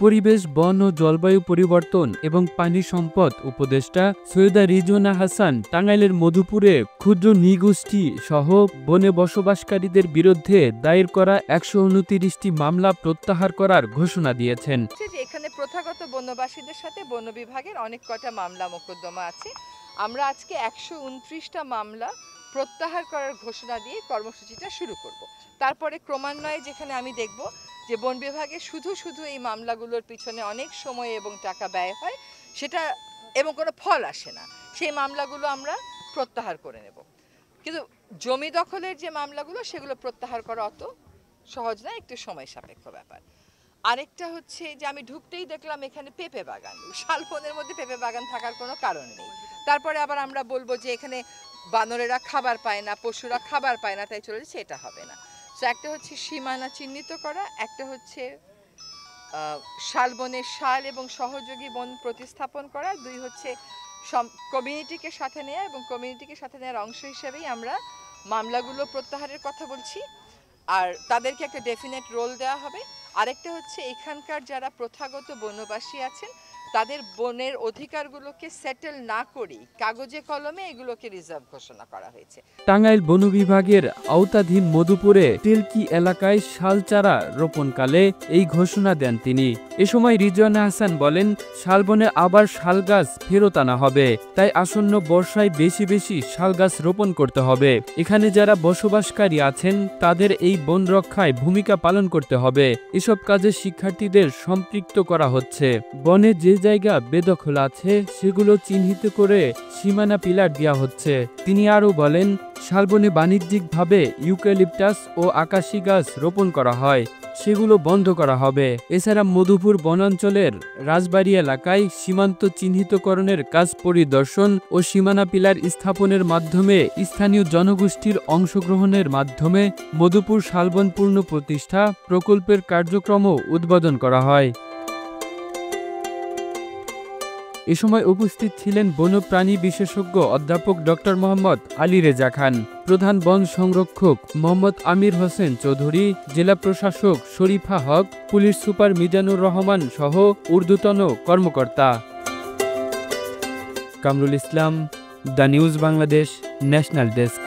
পরিবেশ, বন ও জলবায়ু পরিবর্তন এবং পানি সম্পদ উপদেষ্টা সৈয়দা রিজওয়ানা হাসান টাঙ্গাইলের মধুপুরে ক্ষুদ্র নৃগোষ্ঠী সহ বনে বসবাসকারীদের বিরুদ্ধে দায়ের করা ১২৯টি মামলা প্রত্যাহার করার ঘোষণা দিয়েছেন। এখানে প্রথাগত বনবাসীদের সাথে বন বিভাগের অনেক কটা মামলা মোকদ্দমা আছে। আমরা আজকে ১২৯টা মামলা প্রত্যাহার করার ঘোষণা দিয়ে কর্মসূচিটা শুরু করব। তারপরে ক্রমান্বয়ে যেখানে আমি দেখব যে বন বিভাগে শুধু এই মামলাগুলোর পিছনে অনেক সময় এবং টাকা ব্যয় হয় সেটা এবং কোনো ফল আসে না, সেই মামলাগুলো আমরা প্রত্যাহার করে নেব। কিন্তু জমি দখলের যে মামলাগুলো সেগুলো প্রত্যাহার করা অত সহজ না, একটু সময় সাপেক্ষ ব্যাপার। আরেকটা হচ্ছে যে আমি ঢুকতেই দেখলাম এখানে পেঁপে বাগান, শালবনের মধ্যে পেঁপে বাগান থাকার কোনো কারণ নেই। তারপরে আবার আমরা বলবো যে এখানে বানরেরা খাবার পায় না, পশুরা খাবার পায় না, তাই চলে যাচ্ছে, এটা হবে না। তো একটা হচ্ছে সীমানা চিহ্নিত করা, একটা হচ্ছে শালবনের শাল এবং সহযোগী বন প্রতিস্থাপন করা, দুই হচ্ছে কমিউনিটিকে সাথে নেওয়া, এবং কমিউনিটিকে সাথে নেওয়ার অংশ হিসেবেই আমরা মামলাগুলো প্রত্যাহারের কথা বলছি, আর তাদেরকে একটা ডেফিনেট রোল দেওয়া হবে। আরেকটা হচ্ছে এখানকার যারা প্রথাগত বনবাসী আছেন তাদের বনের অধিকারগুলোকে সেটেল না করেই কাগজে কলমে এগুলোকে রিজার্ভ ঘোষণা করা হয়েছে। টাঙ্গাইল বন বিভাগের আওতাধীন মধুপুরে টেলকি এলাকায় শাল চারা রোপণকালে এই ঘোষণা দেন তিনি। এ সময় রিজওয়ানা হাসান বলেন, শালবনে আবার শাল গাছ ফেরত আনা হবে, তাই আসন্ন বর্ষায় বেশি শাল গাছ রোপণ করতে হবে। এখানে যারা বসবাসকারী আছেন তাদের এই বন রক্ষায় ভূমিকা পালন করতে হবে। এসব কাজে শিক্ষার্থীদের সম্পৃক্ত করা হচ্ছে। বনে যে জায়গা বেদখল আছে সেগুলো চিহ্নিত করে সীমানা পিলার দেওয়া হচ্ছে। তিনি আরও বলেন, শালবনে বাণিজ্যিকভাবে ইউক্যালিপটাস ও আকাশী গাছ রোপণ করা হয়, সেগুলো বন্ধ করা হবে। এছাড়া মধুপুর বনাঞ্চলের রাজবাড়ী এলাকায় সীমান্ত চিহ্নিতকরণের কাজ পরিদর্শন ও সীমানা পিলার স্থাপনের মাধ্যমে স্থানীয় জনগোষ্ঠীর অংশগ্রহণের মাধ্যমে মধুপুর শালবন পূর্ণ প্রতিষ্ঠা প্রকল্পের কার্যক্রমও উদ্বোধন করা হয়। এ সময় উপস্থিত ছিলেন বন্যপ্রাণী বিশেষজ্ঞ অধ্যাপক ডক্টর মোহাম্মদ আলী রেজা খান, প্রধান বন সংরক্ষক মোহাম্মদ আমির হোসেন চৌধুরী, জেলা প্রশাসক শরীফা হক, পুলিশ সুপার মিজানুর রহমান সহ ঊর্ধ্বতন কর্মকর্তা। Kamrul Islam, the news Bangladesh, national desk.